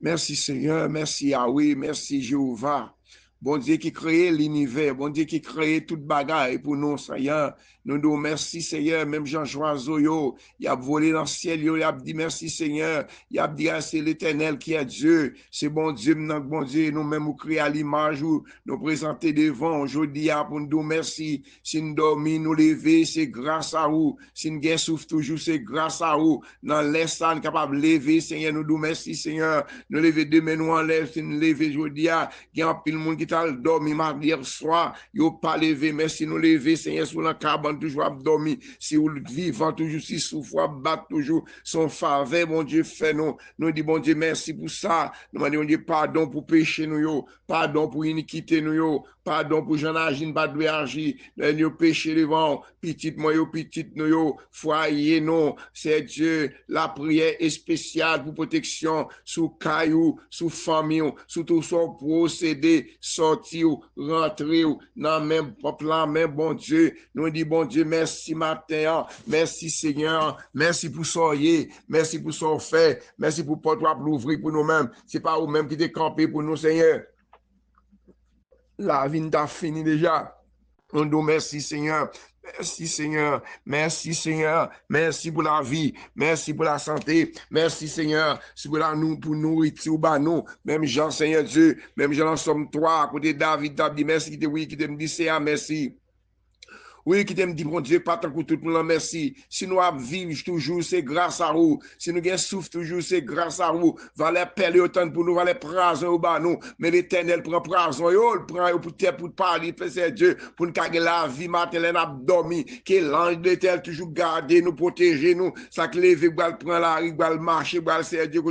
Merci Seigneur, merci Yahweh, merci Jéhovah. Bon Dieu qui crée l'univers, bon Dieu qui crée toute bagaille pour nous, Seigneur. Nous nous merci Seigneur, même Jean Joiseau, il a volé dans le ciel, il a dit merci Seigneur, il a dit c'est l'Éternel qui est Dieu, c'est bon Dieu, bon Dieu, nous-mêmes nous créons à l'image où nous présenter devant aujourd'hui pour nous dire merci. Si nous dormons, nous lever, c'est grâce à vous. Si nous gagnons souffle toujours, c'est grâce à vous. Dans l'instant, nous capable de lever, Seigneur, nous disons merci Seigneur. Nous lever demain, nous enlève, si nous lever aujourd'hui, il y a un pile monde qui t'a dormi mardi soir, il n'a pas levé, merci nous lever, Seigneur, sur la cabane, toujours dormi, si vous vivant, toujours si souffre, battre toujours son faveur, mon Dieu, fait nous. Nous disons, bon Dieu, merci pour ça. Nous demandons Dieu pardon pour péché, nous, pardon pour iniquité, nous, pardon pour j'en agis, pas de agir, nous péché devant, petit moi, petit nous, foyer, non, c'est Dieu, la prière est spéciale pour protection, sous caillou, sous famille, sous tout son procédé, sortir, rentrer, dans même peuple, même bon Dieu, nous dit bon Dieu, merci matin, merci Seigneur, merci pour soyez, merci pour son fait, merci pour porte pour l'ouvrir pour nous-mêmes, c'est pas vous-même qui t'es campé pour nous, Seigneur. La vie t'a fini déjà. On dit merci Seigneur. Merci Seigneur, merci Seigneur, merci pour la vie, merci pour la santé, merci Seigneur, c'est pour pour nourriture, nous, même Jean Seigneur Dieu, même Jean en somme toi, à côté David, t'as dit merci, qui te oui, qui te dit c'est merci. Oui, qui t'aime dit, mon Dieu, pas tant que tout le monde, merci. Si nous vivons toujours, c'est grâce à vous. Si nous avons souffle toujours, c'est grâce à vous. Valait pelle autant pour nous, valait prason au bas nous. Mais l'Éternel prend prason, il prend pour terre, pour parler, c'est Dieu, pour nous garder la vie, matin, l'abdomen, que l'ange de l'Éternel toujours garder, nous protéger, nous. Ça que lever, prend la rue, marcher, c'est Dieu,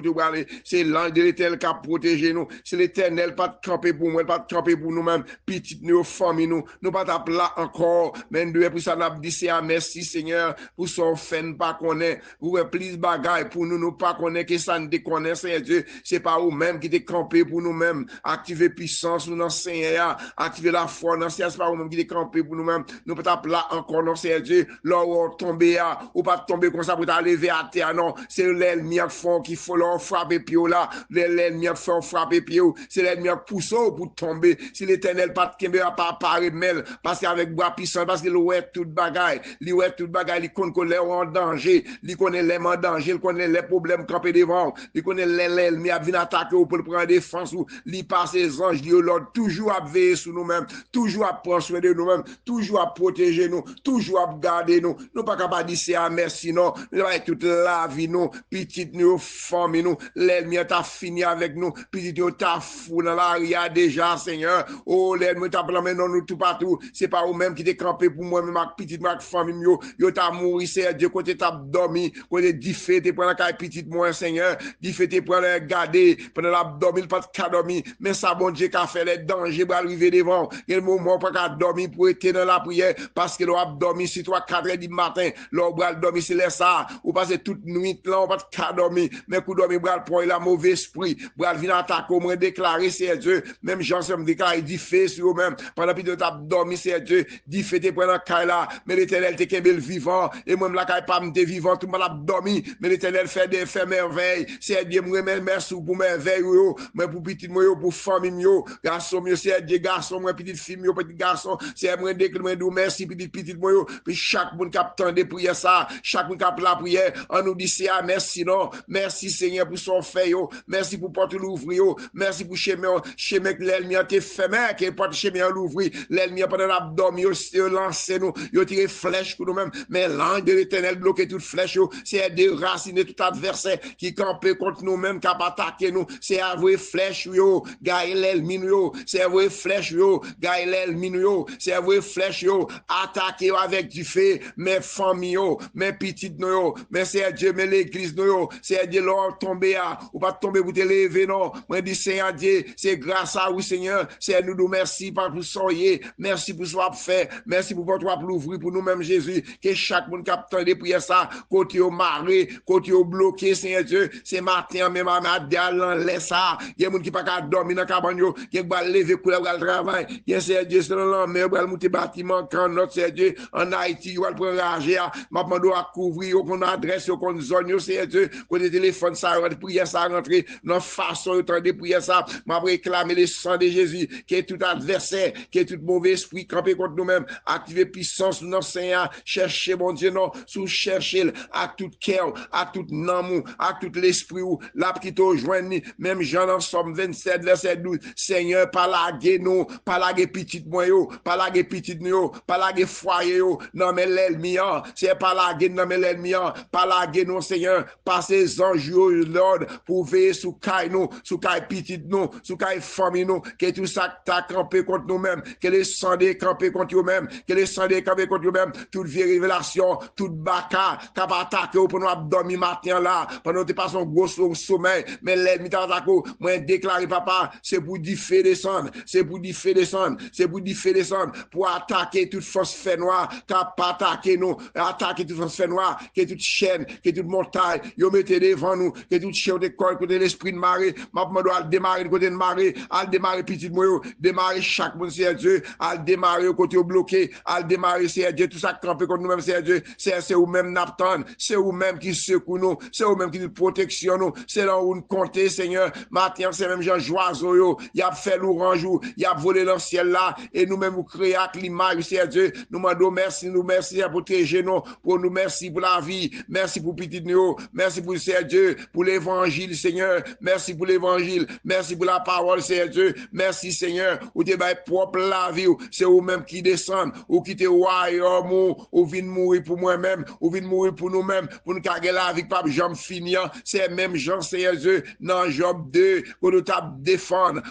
c'est l'ange de l'Éternel qui a protégé nous. C'est l'Éternel, pas de camper pour moi, pas de camper pour nous-mêmes, petite nous, famille nous pas taper là encore, mais nous, pour ça, nous avons dit, c'est merci Seigneur, pour son fait, pas connaître, vous plus bagaille pour nous, nous pas connaître, que ça nous déconnaît, Seigneur Dieu, c'est pas vous-même qui t'es campé pour nous-mêmes, activer puissance, nous, dans Seigneur, activer la foi, dans Seigneur, c'est pas vous-même qui t'es campé pour nous-mêmes, nous pas taper là encore, non, Seigneur Dieu, là où on tombe, ou pas tomber comme ça pour t'lever à terre, non, c'est l'ennemi qui faut leur frapper pied là, l'ennemi qui faut frapper pied, c'est l'ennemi qui pousse pour tomber, si l'Éternel pas de pas apparaître, parce qu'avec bois puissant, parce qu'il ouait toute bagaille, il connaît qu'on est en danger, il connaît les en danger, il connaît les problèmes campés devant, il connaît l'ennemi à venir attaquer pour le prendre défense, il passe les anges, il l'ordre toujours à veiller sur nous-mêmes, toujours à prendre soin de nous-mêmes, toujours à protéger nous, toujours à garder nous, nous pas capable de dire c'est à merci, non, nous avons toute la vie, nous, petite nous, famille, nous, l'ennemi a fini avec nous, petite nous, t'as fou dans l'arrière déjà, Seigneur, oh, l'ennemi t'a plamé dans nous tout partout, c'est pas vous-même qui t'es campé pour moi, même ma petite, ma famille, yo t'a mouru, c'est Dieu, côté t'as dormi, côté diffé, t'es pour la caille petite, moi, Seigneur, diffé, t'es pour la garder, pendant l'abdomen, pas de cas dormi, mais ça, bon Dieu, qu'a fait les dangers pour arriver devant, quel moment pas qu'à dormir pour être dans la prière, parce que l'on dormi, si toi, 4 heures du matin, l'on bral dormi, c'est ça, ou passer toute nuit, là, on pas de cas dormi, mais coup dormi, bral pour la mauvais esprit, bral vient attaquer, au moins déclarer, c'est Dieu, même Jean se me déclare, il dit fait sur eux-mêmes, pendant que tu as dormi, c'est Dieu, dit fait tes points dans la là, mais l'Éternel t'es qu'un vivant, et moi, la caille pas me vivant, tout le monde a dormi, mais l'Éternel fait des faits merveilles, c'est Dieu, moi, merci pour merveille, mais pour petit, moi, pour famille, garçon, c'est Dieu, garçon, moi, petite fille, petit garçon, c'est moi, déclare, merci, petit, moi, puis chaque monde qui a des prières, ça, chaque monde qui a la prière, on nous dit, c'est merci, non, merci, Seigneur, pour son fait, merci pour porter l'ouvrir, merci pour chemin que l'ennemi a été fait, mais qui porte chemin l'ouvrir, l'ennemi a pas d'abdomen, lancé nous, yo tiré flèche pour nous-mêmes, mais l'ange de l'Éternel bloqué toute flèche, c'est déraciner tout adversaire qui campait contre nous-mêmes, qui a attaqué nous, c'est avouer flèche, gagne l'ennemi, c'est avouer flèche, gagne l'ennemi, c'est avouer flèche, attaquer avec du feu, mes familles, mes petites, mais c'est Dieu, mais l'église, c'est Dieu, l'or tomber, ou pas tomber pour te lever, non, moi dis Seigneur Dieu, c'est grâce à vous, Seigneur, c'est nous merci par vous soyez, merci pour ce que vous fait, merci pour porte pour l'ouvrir pour nous-mêmes, Jésus. Que chaque monde qui a attendu prière ça, côté au maré, côté au bloqué, Seigneur Dieu, c'est matin, même à Madial, laisse ça. Il y a des gens qui ne peuvent pas dormir dans le cabane, qui ne peuvent pas lever pour le travail. Il y a Seigneur Dieu, c'est dans l'homme, pour monter bâtiment, quand notre Seigneur Dieu, en Haïti, il va prendre rager, m'a demandé à couvrir, qu'on adresse, qu'on zone, Seigneur Dieu, côté téléphone, ça, prière ça rentrer, dans façon, autant de prière ça, m'a réclamé le sang de Jésus, qui est tout adversaire, qui est tout mauvais esprit, campé contre nous-mêmes, activer puissance, nous, Seigneur, chercher, mon Dieu, non, sous chercher, à tout cœur, à tout nom, à tout l'esprit, la petite joigne, même Jean en Somme 27, verset 12, Seigneur, pas laguer nous, pas laguer petit moyo, pas laguer petit nous, pas laguer foyer, non, mais l'ennemi, c'est pas laguer, non, mais l'ennemi, pas laguer nous, Seigneur, passer anges, Lord, pour veiller sous caille nous, sous caille petit nous, sous caille famille nous, que tout ça t'a campé contre nous-mêmes, que les sang des campé contre nous-mêmes, que les sang des campé contre nous-mêmes, toute vieille révélation, toute baka, qu'a pas attaqué pour nous dormir matin là, pendant que tu passes un gros sommeil, mais l'ennemi t'a attaqué, moi déclaré papa, c'est pour dire fait descendre, c'est pour dire fait descendre, c'est pour dire fait descendre, pour attaquer toute force fait noire, qu'a pas attaqué nous, attaquer toute force fait noire, que toute chaîne, que toute montagne, yo mettez devant nous, que toute chaîne de corps, côté l'esprit de marée, ma doit démarrer de côté de marée, à démarrer petit moyo, démarrer chaque monde, c'est Dieu, à démarrer au côté bloqué, à démarrer, c'est Dieu, tout ça campé contre nous-mêmes, c'est Dieu, c'est vous-même n'attendent, c'est vous-même qui secoue nous, c'est vous-même qui nous protection nous, c'est là où nous comptez, Seigneur, matin, c'est même Jean Joiseau, yo, il a fait l'orange, il a volé dans le ciel là, et nous-mêmes, nous créons l'image, c'est Dieu, nous demandons merci à protéger nous, pour nous, merci pour la vie, merci pour petit nous, merci pour c'est Dieu, pour l'évangile, Seigneur, merci pour l'évangile, merci pour la parole, c'est Dieu, merci, Seigneur, ou t'es propre la vie, c'est vous-même qui descend, ou qui te royaume, ou vient mourir pour moi-même, ou vient mourir pour nous-mêmes, pour nous carrer la vie, pas Job finir, c'est même Jean, Seigneur Dieu, dans Job 2, qu'on nous tape défendre,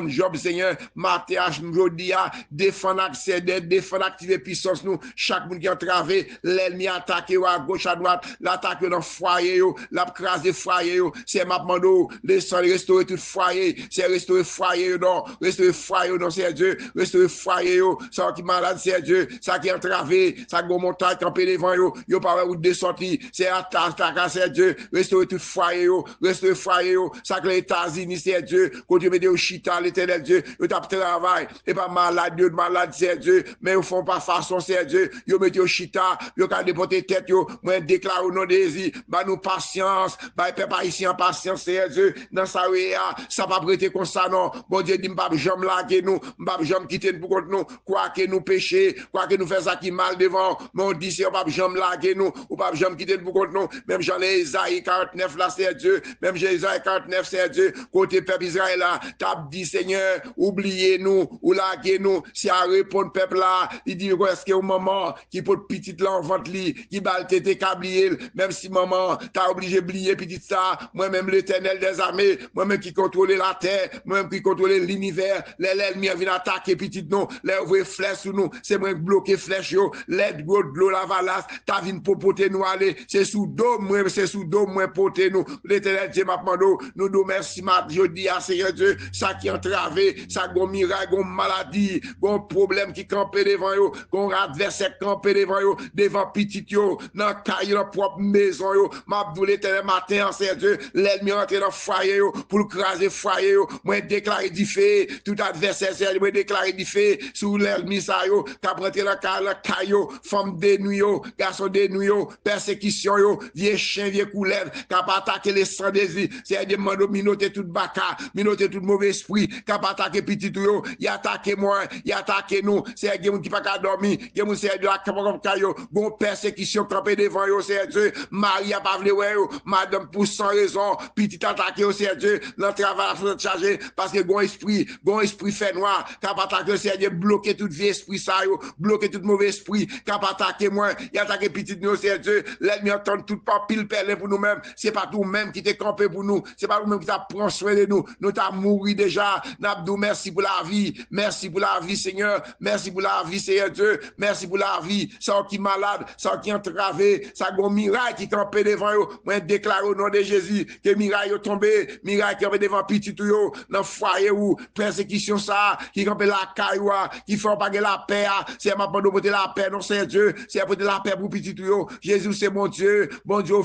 Job, Seigneur, Mathias, Jodia, défendre accès, défendre activer puissance, nous, chaque monde qui a entravé, l'ennemi attaque à gauche, à droite, l'attaque dans le foyer, l'abcraser foyer, c'est ma mando, laissez restaurer tout foyer, c'est restaurer foyer, non, restaurer foyer, non, c'est Dieu, restaurer foyer, ça qui malade, c'est Dieu, ça qui est entravé, ça qui montagne, campé devant, yo pas où de sortie, c'est attaque, c'est Dieu, restaurer tout foyer, restaurer foyer, ça que les États-Unis, c'est Dieu, quand tu mets au chita, l'éternel Dieu, yo tape travail, et pas malade, c'est Dieu, mais ils font pas façon, c'est Dieu, yo mettez au chita, yo quand déporter tête, yo, moi déclare au nom de Jésus, bah nous patience, bah peuple haïtien patience, c'est Dieu, dans sa réa, ça va prêter comme ça, non, bon Dieu dit, m'bab jam laguer nous, m'bab jam quitter pour contre nous, quoi que nous pécher, quoi que nous faire ça qui mal devant, mais on dit, c'est m'bab jam laguer nous, ou m'bab jam quitter pour contre nous, même j'en ai Isaïe 49 là, c'est Dieu, même j'ai Isaïe 49, c'est Dieu, côté peuple Israël là, t'as dit, Seigneur, oubliez nous, ou laguer nous, si à répondre peuple là, il dit, est-ce que au moment, qui peut petite là en vente li, qui balle tété cablier, même si maman, t'as obligé oublier petite ça, moi-même l'éternel des armées, moi-même qui contrôle la terre, moi-même qui contrôle l'univers, l'ennemi vient attaquer petite nous, les ouvrir flèche sur nous, c'est moi bloquer flèche yo, l'aide gros de l'eau la valasse, t'as vine pour poter nous aller, c'est sous dos moi poter nous, l'éternel Dieu m'a demandé, nous merci ma jeudi à Seigneur Dieu, ça qui entravé, ça gon miracle, gon maladie, gon problème qui campé devant yo, gon adversaire campé devant yo, devant petit yo, dans caille dans propre maison yo, m'a voulu l'éternel matin, Seigneur Dieu, l'ennemi rentre dans foyer yo, pour le craser foyer yo, moi déclarer du feu, tout adversaire, c'est moi déclarer du feu, sous l'ennemi ça yo, qu'a rentré dans caille yo, femme de nuit yo, garçon de nuit yo, persécution yo, vieux chien, vieux couleuvre, qu'a pas attaqué les sans désir, c'est demande minoter tout baka, minoter tout mauvais esprit, qu'a pas attaqué petit yo, il attaqué moi, il attaqué nous, c'est quelqu'un qui pas qu'à dormir, quelqu'un c'est de la caillou, bon persécution campé devant yo, c'est Dieu, Marie a pas voulu ouais yo, madame pour sans raison, petit attaqué au c'est Dieu, le travail a chargé parce que bon esprit fait noir, qu'a pas attaqué c'est Dieu, bloquer tout vieux esprit ça yo, bloquer tout mauvais esprit, qu'a pas attaqué moi, il attaqué petit nous c'est Dieu, l'ennemi entend tout pas pile perlé pour nous-mêmes, c'est pas tout même qui t'est campé pour nous, c'est pas nous-mêmes qui t'a prend soin de nous t'a mouru déjà, n'abdou merci pour la vie Seigneur, merci pour la vie Seigneur Dieu, merci pour la vie, ça qui malade, ça qui entravé, ça gon miracle qui campé devant yo, moi déclare au nom de Jésus que miracle yo tombé, miracle campé devant petit yo, dans foyer ou persécution ça, qui campé la caille qui fait pas la paix, c'est ma pour porter la paix, non, Seigneur Dieu, c'est pour porter la paix pour petit tout. Jésus, c'est mon Dieu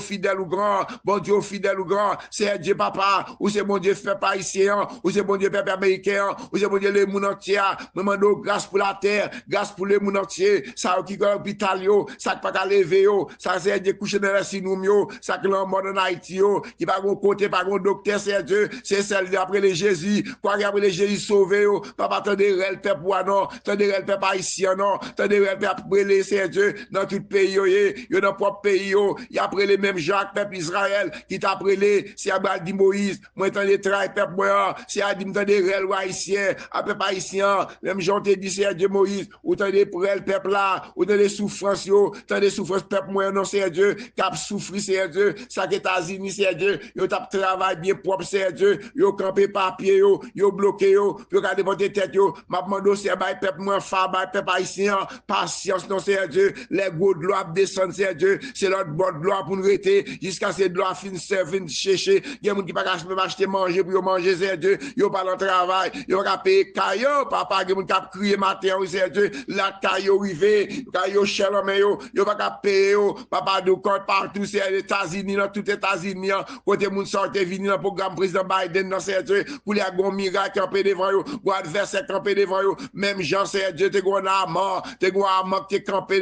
fidèle ou grand, bon Dieu fidèle ou grand, c'est Dieu papa, ou c'est mon Dieu fait pas ici, ou c'est mon Dieu peuple américain, ou c'est mon Dieu le monde entier, me demande grâce pour la terre, grâce pour le monde entier, ça qui est l'hôpital, ça qui pas qu'à lever, ça c'est Dieu couché dans la sinoum, ça qui est en mode en Haïti, qui pas bon côté, pas bon docteur, c'est Dieu, c'est celle d'après les Jésus, quoi qu'après les Jésus sauvé, papa, attendez, le peuple, non, attendez, le peuple haïtien, non, attendez, le peuple brûlé, c'est Dieu, dans tout pays, dans le propre pays, il y a après les mêmes Jacques, peuple Israël, qui t'a appelé, c'est Abel dit Moïse, moi, attendez, travail, peuple, moi, c'est Adim, attendez, réel, haïtien, à peuple haïtien, même gens te dit, c'est Dieu Moïse, ou attendez, pour le peuple là, ou attendez, souffrance, attendez, souffrance, peuple, moi, non, c'est Dieu, cap souffrir, c'est Dieu, ça qui est États-Unis, c'est Dieu, yo t'a travail bien propre, c'est Dieu, yo campé papier, yo bloqué, yo gardé votre tête, m'a demandé, c'est peuple, moi, peuple haïtien, patience, non, c'est Dieu, les gros de loi descendent, c'est Dieu, c'est l'autre bord de loi pour nous rester, jusqu'à ce de loi fin servir, chercher, il y a des gens qui ne peuvent pas acheter manger pour manger, c'est Dieu, ils pas dans le travail, ils vont payer caillou, papa, il y a des gens qui crier matin, c'est Dieu, la caillou rivé, caillou cher, mais ils pas payer, papa, de corps partout, c'est les États-Unis, dans tout les États-Unis, côté moun sorte vini dans le programme président Biden, dans c'est Dieu, pour les gros miracles campé devant eux, pour adversaire campé devant eux, même Jean, c'est Dieu, t'es gros mort, t'es gros mort, t'es campé,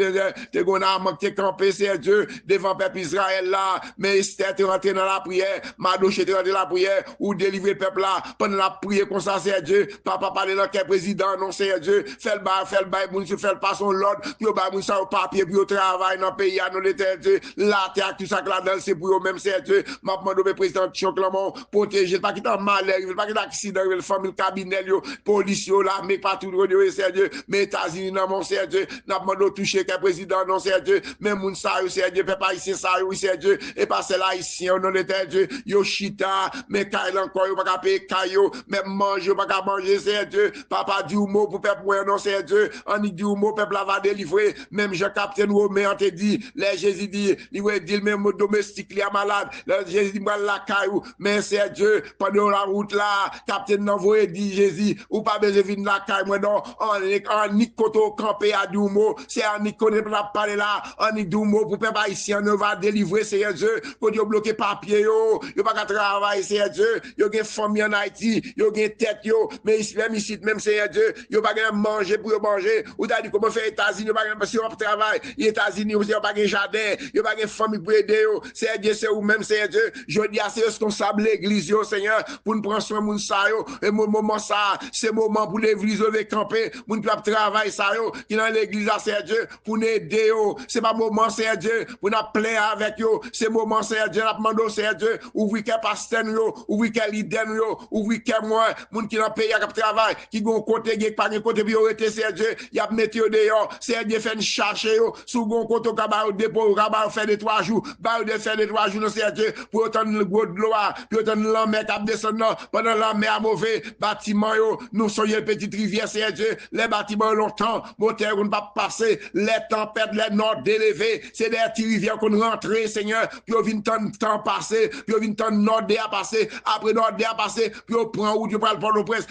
t'es gros mort, t'es campé, c'est Dieu, devant peuple Israël là, mais Esther t'es rentré dans la prière, Madouche t'es rentré dans la prière, ou délivrer peuple là, pendant la prière comme ça, c'est Dieu, papa parler dans quel président, non, c'est Dieu, fait le bail, moun se fait le pas son l'ordre, puis au bail, moun sa au papier, puis au travail dans le pays, non, l'été, Dieu, la terre, tout ça, là, c'est pour eux, même c'est Dieu, m'a demandé au président Choclamont, protéger, pas qu'il t'en malheur, pas qu'il accident, le famille, cabinet, police, là, mais pas tout le c'est Dieu, mais États-Unis, non, mon c'est Dieu, n'a demandé toucher quel président, non, c'est Dieu, même moun sa, c'est Dieu, peuple haïtien, ça, oui, c'est Dieu, et pas c'est là, ici, au nom de Dieu, yo chita, mais kail encore, yo pas payer kayo, même manger, yo pas manger, c'est Dieu, papa dit mot pour peuple, non, c'est Dieu, on dit mot, peuple va délivrer, même Jean Capitaine Romain, on te dit, les Jésus dit, il dit, même domestique, il est malade, les Jésus dit, moi, la caillou, mais c'est Dieu, pendant la route là, Capitaine n'envoie dit Jésus, ou pas besoin de venir la caille, moi, non, on n'y koto campé à Doumo, c'est un n'y connaît pas parler là, on n'y Doumo, pour peuple haïtien, on va délivrer, c'est Dieu, pour dire bloquer papier, yo pas qu'à travailler, c'est Dieu, yo gen famille en Haïti, yo gen tête, mais ici, même c'est Dieu, yo pas qu'à manger pour manger, ou t'as dit comment faire États-Unis, yo pas qu'à parce qu'on travaille, États-Unis, yo pas qu'à jardin, yo pas qu'à famille pour aider, c'est Dieu, c'est ou même c'est Dieu, je dis assez responsable l'église, yo, Seigneur, pour nous prendre soin de ça, yo, et mon moment ça, c'est moment pour l'église de camper, pour nous travailler ça, yo, qui dans l'église, c'est Dieu, pour nous aider, yo, c'est pas moment, c'est Dieu, pour nous plaire avec yo, c'est moment, c'est Dieu, nous demandons, c'est Dieu, ouvrir quel pasteur, yo, ouvrir quel leader, yo, ouvrir quel moi, moun qui dans le pays, qui travaille, qui gon côté, qui pas côté, priorité, c'est Dieu, y a mettre yo dehors, c'est Dieu fait une charge, yo, sous gon côté, au dépôt, au faire des 3 jours, de faire des 3 jours, c'est Dieu, pour autant de gros de l'eau, puis autant de l'homme qui a descendu, pendant l'homme à mauvais bâtiment, nous sommes une petite rivière, c'est Dieu, les bâtiments longtemps, moteur, on ne va pas passer, les tempêtes, les nord délevés, c'est des petites rivières qu'on rentre, Seigneur, puis on vient temps passer, puis on vient temps nord à passer, après nord à passer, puis on prend où tu prends le port-au-prince,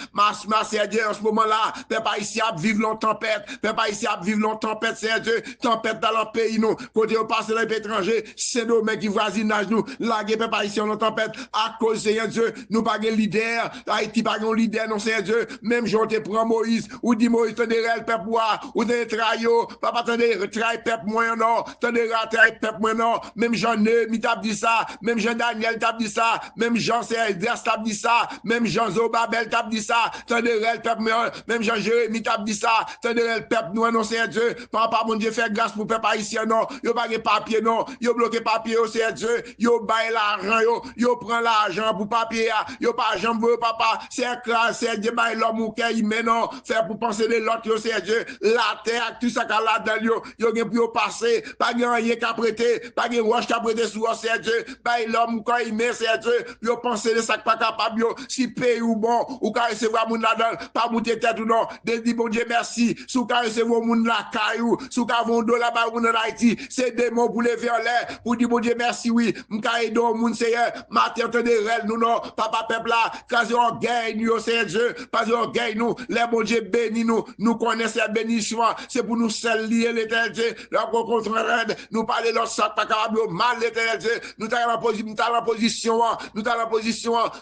c'est Dieu, en ce moment-là, peuple ici à vivre long tempête, peuple ici à vivre long tempête, c'est Dieu, tempête dans le pays, nous, côté on passe dans les pays étrangers, c'est nos mecs qui voisinage nous, la guerre pas ici en tempête, à cause de Dieu, nous pas de leader, Haïti pas de leader, non c'est Dieu, même j'en te prends Moïse, ou dit Moïse, t'en des réels peuple ou des trayo, papa t'en des trahi peuple moins non, t'en des trahi peuple moins non, même Jean-Né, mi t'a dit ça, même Jean-Daniel t'a dit ça, même Jean-Cédras t'a dit ça, même Jean-Zobabel t'a dit ça, t'en des réels peuple moins, même Jean-Jérémie t'a dit ça, t'en des réels peuple nous non c'est Dieu, papa mon Dieu fait grâce pour peuple haïtien non, yo pas de papier non, yo bloqué papier c'est Dieu, yo bail l'argent yo prend l'argent pour papier yo pas jambe papa, c'est Dieu bail l'homme ou qu'il met non, faire pour penser de l'autre c'est Dieu, la terre tout ça qu'a là dedans yo gen pour passer, pas gen rien qu'à prêter, pas gen roche qu'à prêter sous c'est Dieu, bail l'homme quand il met c'est Dieu, yo penser de ça pas capable yo, si pays ou bon ou ka recevoir moun là-dedans, pas monter tête ou non, de dire bon Dieu merci, sous ka recevoir moun la caillou, sous ka vont dollar ba moun en Haïti, c'est des mots pour lever en l'air, pour dire bon Dieu merci oui, m'ka aider au moun Seigneur, matin de rêve nous non, papa peuple là, quand on gagne nous c'est Dieu, pas on gagne nous, les bon Dieu béni nous, nous connaissons connaît cette bénédiction, c'est pour nous seul lier l'éternel Dieu. Leur contraire, nous parler de notre sac, pas capable mal l'éternel Dieu. Nous t'avons en position,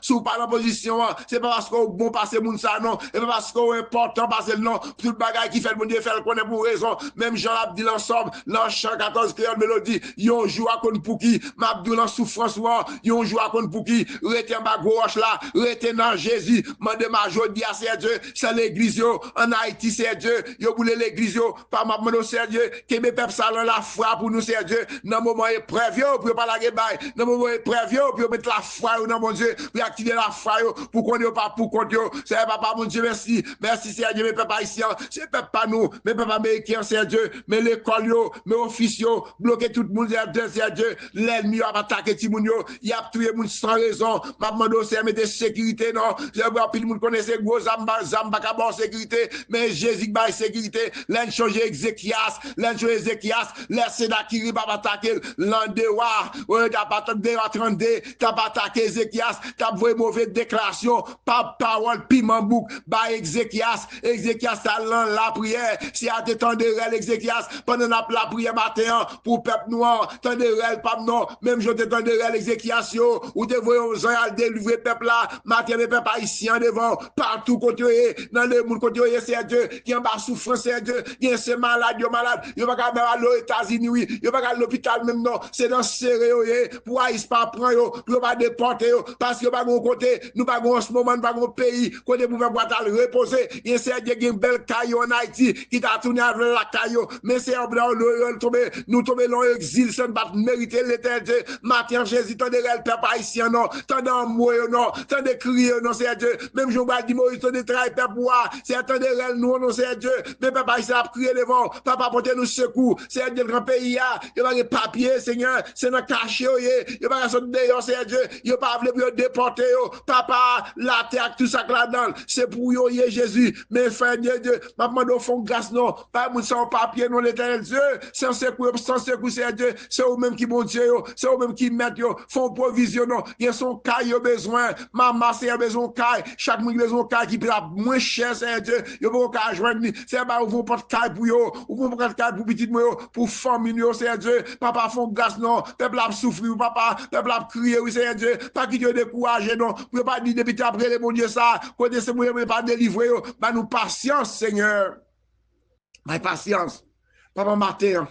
sous pas en position, c'est pas parce qu'on bon passer moun ça, non, et pas parce qu'on est important passer le nom, tout le bagage qui fait le bon Dieu fait le connaît pour raison, même Jean l'a dit l'ensemble, dans chant 14 créole mélodie, yon joue à compte pour qui, m'abdou en souffrance, yon joue à compte pour qui, rete en bas gauche là, rete dans Jésus, mande ma jodi à c'est Dieu, c'est l'église yo, en Haïti c'est Dieu, yo boule l'église yo, pas ma mande c'est Dieu, que mes peuples salon la foi pour nous c'est Dieu, dans moment épreuve yo, pour pas la bail, dans moment épreuve yo, pour mettre la foi dans mon Dieu, pour activer la foi yo, pour qu'on yo pas pour compte yo, c'est papa mon Dieu merci, merci c'est Dieu mes peuples haïtiens, c'est peuple pas nous, mes peuples américains c'est Dieu, mais l'école yo, mes officiers yo, bloquer tout le monde c'est Dieu, l'ennemi a attaqué tout le monde yo, il a tué monde sans raison, ma demande c'est mettre sécurité non, je vois plus le monde connaissait gros zamba ka bon sécurité, mais Jésus ba sécurité, l'en changer Ézéchias, laissez d'Akiri pas attaquer l'endewa, ouais t'as pas attendé, t'as pas attaqué Ézéchias, t'as voué mauvaise déclaration, pas parole piment bouc, ba Ézéchias t'as la prière, si à t'étendre Ézéchias pendant la prière matin pour peuple noir, tendre pas non, même je t'étendre Ézéchias ou te voyons à délivrer peuple là, matin les peuple haïtien devant, partout côté, dans le monde côté, c'est Dieu, qui en bas souffrance, c'est Dieu, qui est malade, il va pas aller aux États-Unis, oui, il va pas aller à l'hôpital même non, c'est dans serré, pour Haïti pas prendre, pour pas déporter, parce que pas bon côté, nous pas en ce moment, pas bon pays, côté pour pouvoir reposer, il y a c'est Dieu qui une belle caillou en Haïti, qui t'a tourné avec la caillou, mais c'est en blanc, nous tomber dans l'exil, ça ne va pas mériter l'éternité, matin Jésus, tant de réel peuple haïtien, non, tant d'amour, non, tant de crier, non, c'est Dieu, même Jean dit Moïse, tant de travail, peuple, c'est tant de réel, nous, non, c'est Dieu, mais peuple haïtien a crié devant, papa, porter nous secours, c'est Dieu, le grand pays, il va y avoir papier, Seigneur, c'est dans caché, il va y avoir dehors, c'est Dieu, il va pas vouloir déporter, papa, la terre, tout ça là-dedans, c'est pour yo, Jésus, mais frère Dieu, ma demande au fond grâce, non, pas moun sans papier, non, l'éternel Dieu, sans secours, c'est Dieu, c'est eux-mêmes qui bon Dieu, c'est eux-mêmes qui mettent, font provision, non, ils sont caille, besoin, maman, c'est besoin caille, chaque monde besoin caille qui peut moins cher, c'est Dieu, ils vont caille joindre, c'est pas, ils vont pas caille pour yo, ils vont pas caille pour petit moi, pour famille, c'est Dieu, papa, font grâce, non, peuple a souffrir, papa, peuple a crié, oui, c'est Dieu, pas qui te découragé, non, pour pas dire depuis après les bon Dieu ça, côté c'est moi, pas délivrer, bah nous patience, Seigneur, ma patience, papa, matin,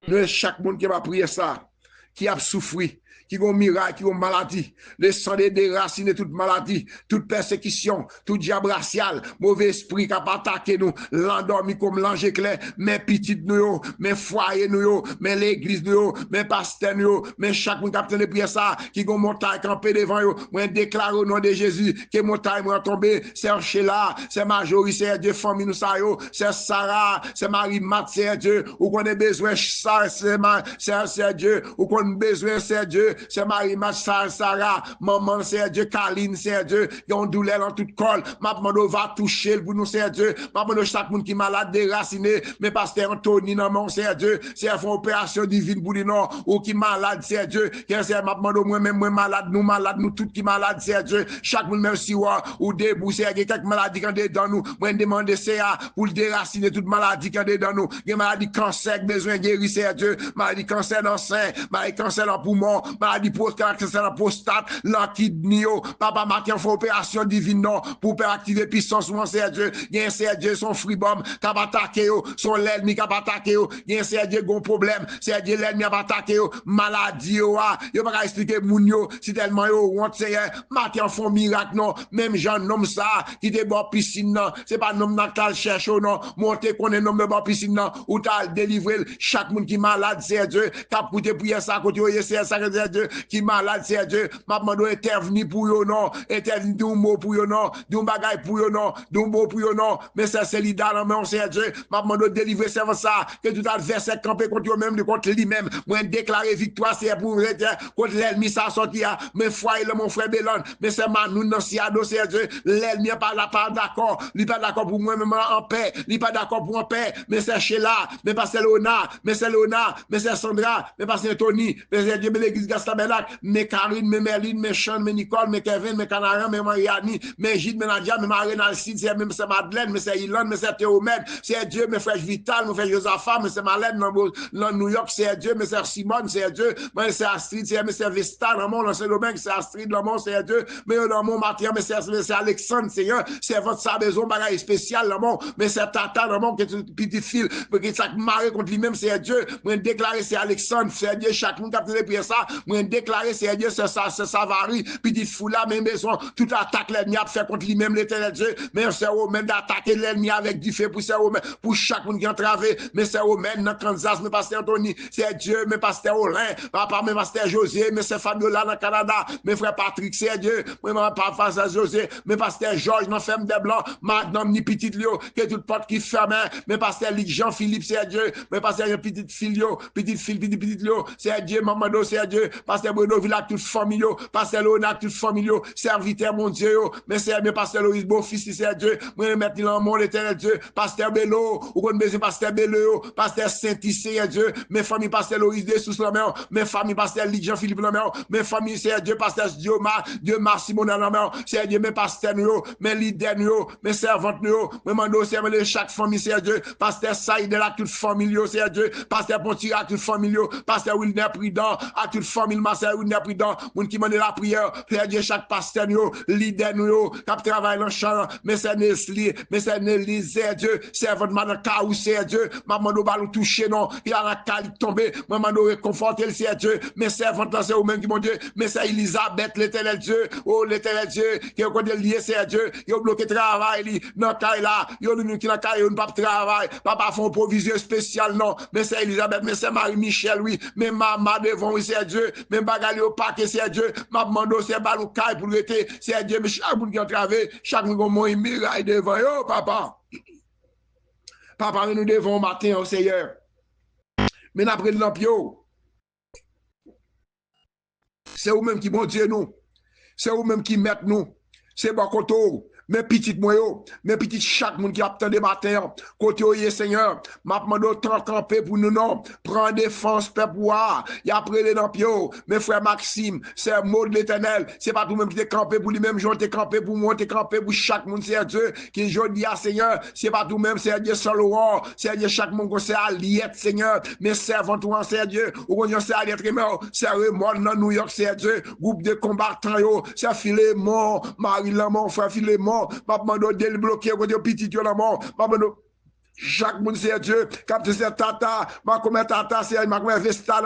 nous, chaque monde qui va prier ça, qui a souffert, qui ont miracle, qui ont maladie, le sang de déraciner toute maladie, toute persécution, tout diable racial, mauvais esprit qui a attaqué nous, l'endormi comme l'ange éclair, mes petites nous, mes foyers nous, mes l'église nous, mes pasteurs nous, mes chaque monde qui a prié ça, qui ont montagne campé devant nous, moi déclare au nom de Jésus, que montagne moi tombé, c'est Archela, c'est Majorie, c'est Dieu, famille nous ça yo, c'est Sarah, c'est Marie-Mat, c'est Dieu, ou qu'on a besoin, ça, c'est Dieu, ou qu'on a besoin, c'est Dieu, c'est Marie-Mat, Sarah, maman, c'est Dieu, Kaline, c'est Dieu, qui ont douleur dans toute colle, ma demande va toucher pour nous, c'est Dieu, ma demande chaque monde qui est malade, déraciné, mais pasteur Anthony, non, mon, c'est Dieu, c'est une opération divine pour lui, non, ou qui malade, c'est Dieu, qui c'est ma demande moi-même, moi malade, nous tous qui malade, c'est Dieu, chaque monde, même si ou debout, c'est quelques maladies qui ont dans nous, moi demande CA pour le déraciner toute maladie qui ont dans nous, il y a maladie cancer, besoin de guérir, c'est Dieu, maladie cancer dans le sein, maladie cancer dans le poumon, maladie prostate, cancer dans la prostate, la kidney, papa matin fait opération divine, non, pour activer puissance, c'est Dieu, il y a c'est Dieu, son fribom, qui a attaqué, son l'ennemi qui a attaqué, il y a c'est Dieu, gon problème, c'est Dieu, l'ennemi a attaqué, maladie, il va pas expliquer moun yo, si tellement yo, on sait, matin font miracle, non, même Jean nomme ça, qui te bon piscine, non, c'est pas nom natal cherche, non, monter qu'on est nommé bon piscine, non, ou t'as délivré chaque monde qui malade, c'est Dieu, t'as coûté prier ça, côté, c'est ça, c'est Dieu, qui malade, c'est Dieu, m'a demandé intervenir pour yo, non, intervenir d'un mot pour yo, non, d'un bagay pour yo, non, d'un mot pour yo, non, mais c'est l'idéal, mais on sait Dieu, m'a demandé délivrer ça, que tout adversaire campé contre eux-mêmes, contre lui-même, moi déclarer victoire, c'est pour contre l'ennemi, ça sorti, mais foyer, mon frère Bélan, mais c'est nous, non, si ado, c'est Dieu, l'ennemi pas d'accord, il pas d'accord pour moi-même en paix, il pas d'accord pour en paix, mais c'est Sheila, mais pas c'est Léonard, mais c'est Sandra, mais pas c'est Tony, mais c'est Dieu, mais l'église, Podcast Tabernacle, mes Karine, mes Merline, mes Sean, mes Nicole, mes Kevin, mes Canaran, mes Mariani, mes Gilles, mes Nadia, mes Marine Alcide, c'est même Madeleine, mais c'est Ilan, mais c'est Théomède, c'est Dieu, mes frères Vital, mes frères Josaphat, mais c'est Malène, dans New York, c'est Dieu, mais c'est Simone, c'est Dieu, mais c'est Astrid, c'est Vesta, dans mon ancien domaine, c'est Astrid, dans mon, c'est Dieu, mais dans mon Mathieu, mais c'est Alexandre, Seigneur, c'est votre sabaison, bagaille spécial, dans mon, mais c'est Tata, dans mon, qui est une petite fille, qui s'est marré contre lui-même, c'est Dieu, moi déclaré, c'est Alexandre, c'est Dieu, chaque monde qui a prié ça, moi déclaré, c'est Dieu, c'est ça, c'est Savary, petite foule là, même maison, tout attaque l'ennemi a fait contre lui-même, l'éternel Dieu, mais c'est Romain d'attaquer l'ennemi avec du feu pour c'est Romain, pour chaque monde qui a entravé, mais c'est Romain dans Kansas, mais pasteur Anthony, c'est Dieu, mais pasteur Olin, papa, mais pasteur José, mais c'est Fabiola dans Canada, mes frères Patrick, c'est Dieu, mais papa, face à José, mais pasteur Georges dans Ferme des Blancs, madame ni petite Lio, que toute porte qui ferme, mais pasteur Jean-Philippe, c'est Dieu, mais pasteur petite fille, petite Lio, c'est Dieu, maman, c'est Dieu, pasteur Bruno Villa, toute famille, pasteur Léonard, toute famille, serviteur, mon Dieu, mais c'est mes pasteur Loïs, beau fils, c'est Dieu, moi, mettre dans le monde, l'éternel Dieu, pasteur Bello, ou qu'on besoin pasteur Bello, pasteur Saint-Tissé, c'est Dieu, mes familles, pasteur Loïs, de sous la main, mes familles, pasteur Jean-Philippe la main, mes familles, c'est Dieu, pasteur Dieu, Simon dans la main, c'est Dieu, mes pasteurs, mes leaders, mes servantes, mes mandos, c'est chaque famille, c'est Dieu, pasteur Saïd, à toute famille, c'est Dieu, pasteur Pontier, à toute famille, pasteur Wilner Prudent, à toute famille, Marcel Wilner Prudent, moun qui mène la prière, c'est Dieu, chaque pasteur, leader, qui travaille dans le champ, mais c'est Nestlé, mais c'est Nelly, c'est Dieu, servante, madame Kaou, c'est Dieu, maman, nous allons toucher, non, il a la cali tombée, maman, nous réconforter, c'est Dieu, mais servante, c'est vous-même qui mon Dieu, mais c'est Elisabeth, l'éternel Dieu, oh, l'éternel Dieu, qui est côté lié, c'est Dieu, qui a bloqué travail, non, là, il y a nous qui n'a pas de travail, papa font provision spéciale, non, mais c'est Elisabeth, mais c'est Marie-Michel, oui, mais maman devant, oui, c'est Dieu, mais bagali au paquet, c'est Dieu, maman, c'est baloukaï pour l'été, c'est Dieu, mais chaque monde qui a travaillé, chaque monde qui a un miraille devant, oh, papa. Papa, nous devons au matin, au Seigneur. Mais après le lampio, c'est vous-même qui bon Dieu nous. C'est vous-même qui mettent nous. C'est bon côté. Mes petites moyens, mes petites chaque monde qui attend des matins, côté au Seigneur, m'a demandé autant camper pour nous non, prendre défense, peuple, y a prélé dans pio, mes frères Maxime, c'est un mot de l'éternel, c'est pas tout même qui t'es campé pour lui-même, j'en t'es campé pour moi, t'es campé pour chaque monde, c'est Dieu, qui je dis à Seigneur, c'est pas tout même, c'est Dieu seul au c'est Dieu chaque monde qu'on c'est alliette, Seigneur, mes servants, toi, c'est Dieu, ou qu'on c'est alliette, c'est Raymond dans New York, c'est Dieu, groupe de combattants, c'est Philémon, Marie-Lamont, frère Philémon, Papa m'a débloqué côté petit yo la mort. Papa chaque monde c'est Dieu, quand c'est tata, ma comme tata c'est ma comme Vesta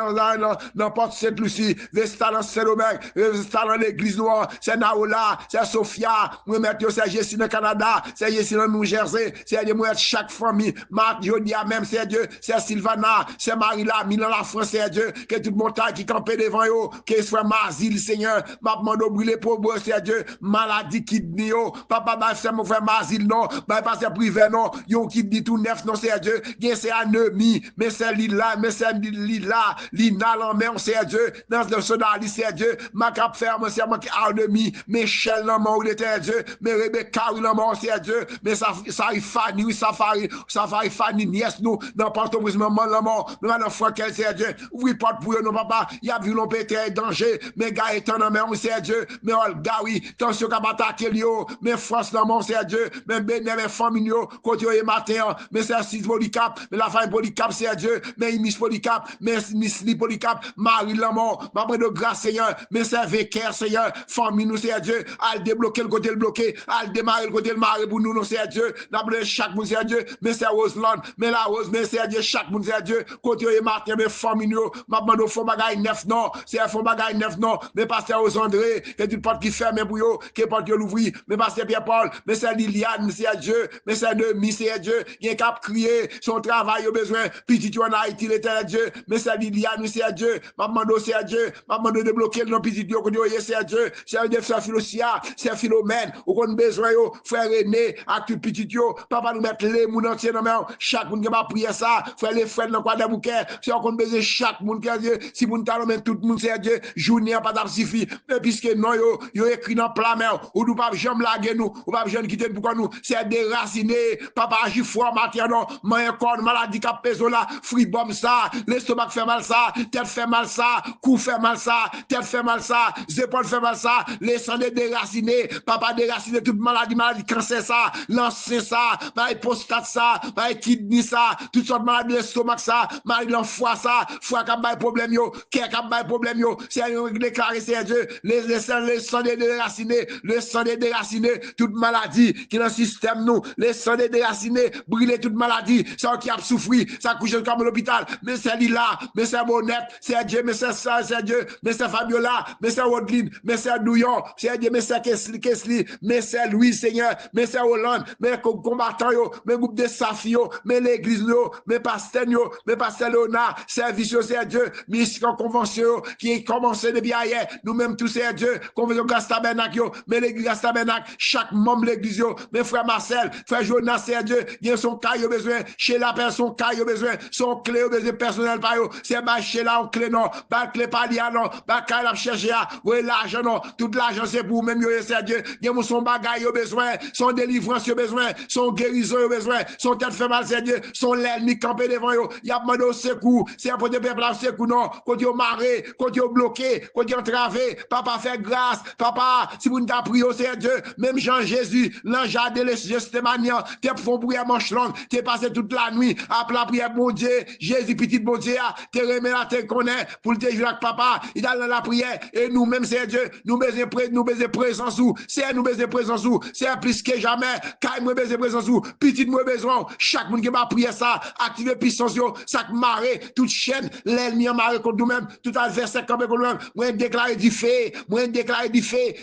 dans Porte Sainte-Lucie, Vesta dans Saint-Domingue, Vesta dans l'église noire, c'est Naola, c'est Sophia, moi mettre c'est Jessie dans Canada, c'est Jessie dans New Jersey, c'est Dieu moi chaque famille, Marc Jodia même c'est Dieu, c'est Sylvana, c'est Marie-La, Milan la France c'est Dieu, que toute montagne qui campait devant yo, que soit Mazil Seigneur, m'a demandé brûler pour bois c'est Dieu, maladie kidney yo, papa m'a fait mon frère Mazil non, bah passer privé non, yo kidney tout neuf non c'est Dieu, bien c'est anémie, mais c'est lila, mais c'est lila, lina l'emmène c'est Dieu, dans le sonali c'est Dieu, ma cap ferme c'est moi qui anémie, Michel l'emmène il était Dieu, mais Rebecca il l'emmène c'est Dieu, mais ça Fanny, oui ça Fanny nièce nous, dans Port-au-Prince maman l'emmène, nous allons fois qu'elle c'est Dieu, oui porte pour nous papa, il y a vu l'on pété danger, mais gars est en l'emmène c'est Dieu, mais Olga oui, tension qu'a attaqué Lio, mais France l'emmène c'est Dieu, mais Benin mais famille côté au matin, mais c'est Polycap, mais la femme Polycap, c'est Dieu, mais Miss Polycap, mais Miss Li Polycap, Marie Lamont, ma de grâce, Seigneur, mais c'est Vécaire, Seigneur, famille, nous, c'est Dieu, al débloquer le côté le bloqué, al démarrer le côté le maré pour nous, c'est Dieu, la chaque monde, c'est Dieu, mais c'est Roseland, mais la rose, mais c'est Dieu, chaque monde, c'est Dieu, côté et Martin, mais famille, nous, ma de fond bagaille neuf, non, c'est un fond bagaille neuf, non, mais pasteur aux André, que tu porte qui ferme, pour eux, qui porte qui l'ouvrir, mais pasteur Pierre-Paul, mais c'est Liliane, c'est Dieu, mais c'est Demi, c'est Dieu, qui est cap crier, son travail au besoin, petit en Haïti, l'éternel Dieu, mais c'est Liliane, c'est Dieu, maman c'est Dieu, maman de débloquer le petit Dieu, c'est Dieu, c'est Dieu, c'est Philosia, c'est Philomène, ou qu'on besoin, frère René, avec tout petit Dieu, papa nous mettre les moun entiers dans main, chaque monde qui va prier ça, frère les frères dans quoi des bouquets, c'est qu'on besoin chaque monde qui a Dieu, si vous ne tout le monde c'est Dieu, journée pas d'absifi, mais puisque non, yo écrit dans plein mer, ou nous pas jamais laguer nous, ou pas jamais quitter pour nous, c'est déraciné, papa agit froid, matin, non, moyen corps, maladie qui a pesé là, fribom ça, l'estomac fait mal ça, tête fait mal ça, cou fait mal ça, tête fait mal ça, épaules fait mal ça, les sangs déracinés, papa déraciné, toute maladie, cancer ça, lancer ça, maladie prostate ça, maladie kidney ça, toutes sortes de maladies, l'estomac ça, maladie l'enfoie ça, foie qui a problème yo, cœur qui a problème yo, c'est déclaré, c'est Dieu, les sangs déracinés, le sang déraciné, toute maladie qui est dans le système nous, les sangs déracinés, brûler toute maladie, ça qui a souffert, ça couche comme l'hôpital, mais c'est là, mais c'est Bonnette, c'est Dieu, mais c'est ça, c'est Dieu, mais c'est Fabiola, mais c'est Rodline, mais c'est Douillon, c'est Dieu, mais c'est Kesli, mais c'est Louis, Seigneur, mais c'est Hollande, mais combattant yo, mais groupe de Safio, mais l'église yo, mais pasteur yo, mais pasteur Léonard, service c'est Dieu, mission convention qui commencé depuis hier, nous-mêmes tous c'est Dieu, convention grâce tabernacle yo, mais l'église grâce tabernacle, chaque membre de l'église yo, mais frère Marcel, frère Jonas c'est Dieu, il y a son caillou besoin, chez la personne caillou besoin, son clé besoin personnel par yo, c'est pas chez la clé non, pas clé pas lié non, pas caillou la chercher à, ouais l'argent non, tout l'argent c'est pour même yo c'est Dieu, il y a son bagage yo besoin, son délivrance yo besoin, son guérison yo besoin, son tête fait mal c'est Dieu, son l'ennemi campé devant yo, il y a demandé au secours, c'est pour des peuples au secours non, quand yo marré, quand yo bloqué, quand yo entravé, papa fait grâce, papa, si vous n'avez prié au Seigneur Dieu, même Jean-Jésus, l'ange a délaissé Stémania, t'es pour prière manche longue, t'es passé toute la nuit, après la prière, mon Dieu, Jésus, petit bon Dieu, t'es remis la terre qu'on est, pour te jouer avec papa, il a dans la prière, et nous-mêmes, c'est Dieu, nous baiser présence ou, c'est nous baiser présence ou, c'est plus que jamais, car nous baiser présence ou, petit nous besoin, chaque monde qui m'a prié ça, activer puissance, ça marée, toute chaîne, l'ennemi a maré contre nous-mêmes, tout adversaire campé contre nous-mêmes, moi déclaré du fait,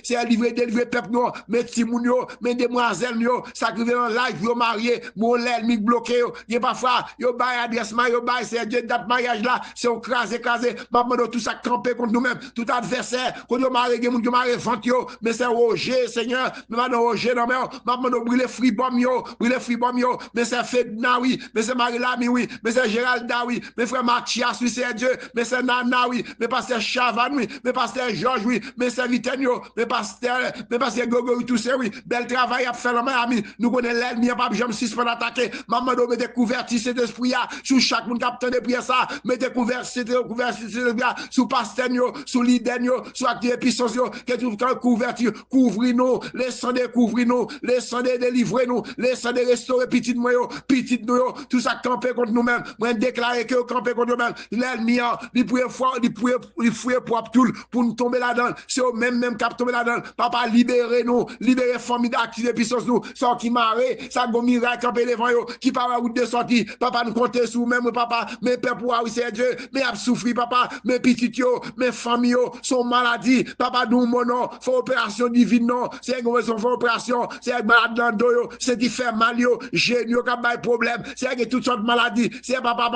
c'est délivrer peuple nous, mais timoun yo, mais demoiselles yo, ça qui vient en live, yo marié, mon l'ennemi bloqué yo, y parfois, yo bail adresse yo bail c'est Dieu date mariage là, c'est écrasé, maman tout ça campé contre nous-mêmes, tout adversaire, quand yo marié, moun yo marié vente yo, mais c'est Roger, Seigneur, mais maintenant Roger non mais, maman brûler fribom yo, mais c'est Fedna oui, mais c'est Marie-Lami oui, mais c'est Géralda oui, mais frère Mathias oui, c'est Dieu, mais c'est Nana oui, mais pasteur Chavan oui, mais pasteur Georges oui, mais c'est Vitenio, mais pasteur Gogo oui, tout ça oui, bel travail à faire la ami, nous connaissons l'ennemi, pas jamais si pour attaquer, maman doit mettre couverture cet esprit sur chaque monde capitaine de prière ça, mettez couverture sous pasteur sous leader sous active puissance que tout couverture, couvrir-nous, laissons découvrir-nous, laissons délivrer nous, laissons restaurer petit nous, tout ça camper contre nous-mêmes, moi déclarer que camper contre nous-mêmes, l'ennemi il fouille propre tout pour nous tomber là-dedans, c'est au même cap tomber là-dedans, papa libérez nous, libérez famille d'activer puissance nous, sans qui marrer, ça go miracle camper devant yo, qui par la route de sortie, papa nous compter sur même papa, mes pères pour oui c'est Dieu, mais a souffrir papa, mes petits yo, mes familles yo, sont maladies, papa nous mon nom, faut opération divine non, c'est une opération, c'est malade dans dos yo, c'est qui fait mal yo, géniaux qui a problème, c'est toutes sortes de maladies, c'est papa,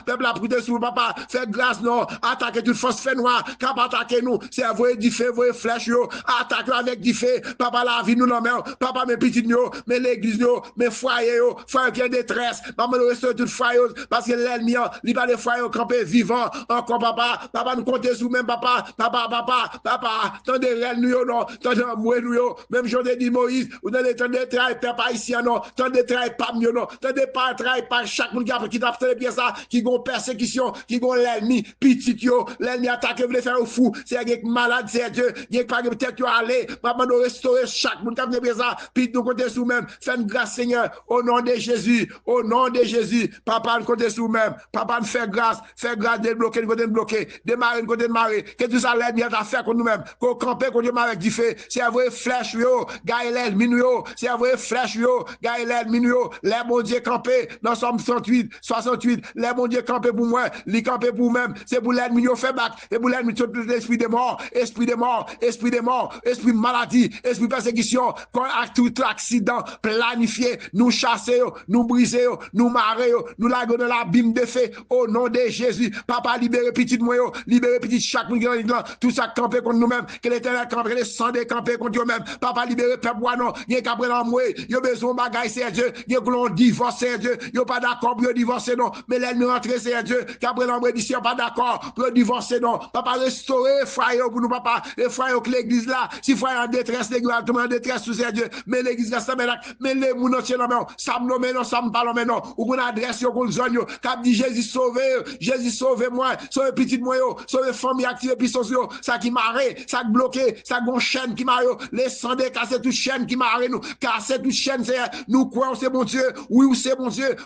peuple a pris sur papa, fait grâce non, attaquer toute force fait noir, cap attaquer nous, c'est voyer du feu, voyer flèche yo, attaquer avec du feu, papa la vie nous non mais, papa mes petits yo, mais l'église yo, mes foyers yo, foyer qui est détresse, maman nous reste toute foyer parce que l'ennemi, il pas de foyer campé vivant, encore papa nous compter sur même papa, tendez réel nous yo non, tendez moi nous yo, même j'en ai dit Moïse, ou dans les temps de travail, papa ici non, tendez travail pas mieux non, tendez pas travail pas chaque monde qui t'a fait bien ça, qui gon persécution, qui gon l'ennemi, petit yo, l'ennemi attaque, veut faire au fou, c'est avec malade, c'est Dieu, il y a pas de tête yo aller, maman nous restaurer chaque monde qui a fait bien ça, puis nous compter sur même, faites grâce Seigneur, au nom de Jésus, papa nous compter sur même, papa nous fait grâce, débloquer, nous côté bloquer, démarrer, nous côté démarrer, que tout ça l'ennemi a fait contre nous-mêmes, qu'on camper contre nous avec du feu, c'est un vrai flèche yo, gagne l'ennemi yo, c'est un vrai flèche yo, gagne l'ennemi yo, les bon Dieu campé, dans Somme 68, les bon Dieu campé pour moi, les campé pour même, c'est pour l'ennemi yo fait bac, et pour l'ennemi tout l'esprit de mort, esprit maladie, esprit persécution, quand à tout accident planifié, nous chasser, nous briser, nous marrer, nous laguer dans l'abîme de feu, au nom de Jésus, papa libérez petit moi, libérez petit chaque monde qui tout ça campé contre nous-mêmes, que l'éternel campe, que les sang campé contre nous-mêmes, papa libérez peuple non, il y a qu'à prendre moi, il y a besoin de bagaille, c'est Dieu, il y a que divorce, c'est Dieu, il y a pas d'accord pour divorcer non, mais l'ennemi rentre, c'est Dieu, qu'à prendre moi, d'ici, pas d'accord pour divorcer non, papa restaurer, frère pour nous, papa, et frère que l'église là, si frère en détresse, l'église tout en détresse, c'est Dieu, mais l'église là, ça mais les mounotiers non, ça me nomme non, ça me parle maintenant, ou qu'on adresse yo, qu'on zone yo, cap dit Jésus sauve moi, sauve petit moi yo, sauve famille active puissance yo, ça qui marre, ça bloqué, ça gon chaîne qui marre yo, les sang de casser toute chaîne qui marre nous, casser toute chaîne, c'est nous croyons c'est bon Dieu, oui c'est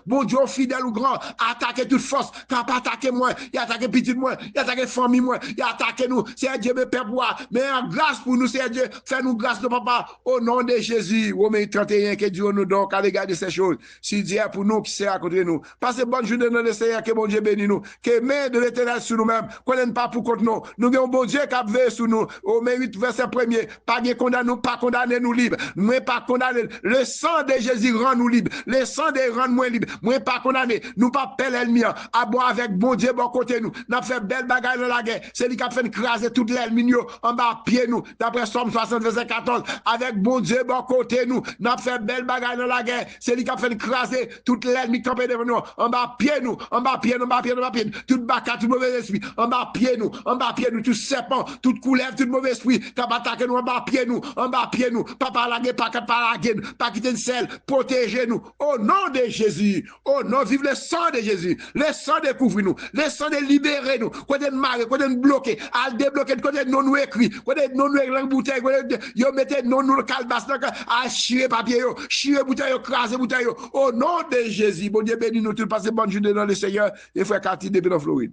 bon Dieu fidèle ou grand, attaquer toute force, cap attaquer moi, il attaquer petit moi, il attaquer famille moi, il attaquer nous, c'est Dieu me père mais en grâce pour nous c'est Dieu, fais-nous grâce de papa au nom de Jésus. Romains 31 que Dieu nous donne à l'égard de ces choses. Si Dieu est pour nous, qui sera contre nous. Passez bonne journée dans le Seigneur, que bon Dieu bénisse nous. Que main de l'Éternel sur nous-mêmes, qu'on n'aime pas pour contre nous. Nous avons bon Dieu qui a veillé sur nous. Romains 8 verset 1er, pas condamner nous, pas condamner nous libres. Nous pas condamner. Le sang de Jésus rend nous libres. Le sang de rend moins libres. Nous pas condamner. Nous pas pelle l'ennemi. À boire avec bon Dieu bon côté nous. Nous fait belle bagaille dans la guerre. C'est lui qui a fait écraser toute l'ennemi en bas pied nous. D'après Somme 60 verset 14, avec bon Dieu bon côté nous. Nous fait belle bagaille dans la guerre. C'est lui qui a fait écraser toute l'ennemi campé devant nous. En bas pied nous. En bas pied nous. En bas pied nous. En bas pied nous. Toute bacca, tout mauvais esprit. En bas pied nous. En bas pied nous. Tout serpent, toute couleuvre, tout mauvais esprit. Qui a attaqué nous. En bas pied nous. En bas pied nous. Pas laguer, pas laguer, pas quitter une selle. Protégez nous. Au nom de Jésus. Au nom, vive le sang de Jésus. Le sang de couvrir nous. Le sang de libérer nous. Côté de marrer, côté de bloquer. À débloquer, côté de non nous écrit. Côté de non nous écrit bouteille. Yo mettez non nous le calbas. À chier papier. Chier bouteille. Craser bouteille. Au nom de Jésus. Bon Dieu bénis nous. Tout passez bonne journée dans le Seigneur. Et frère Cathy depuis la Floride.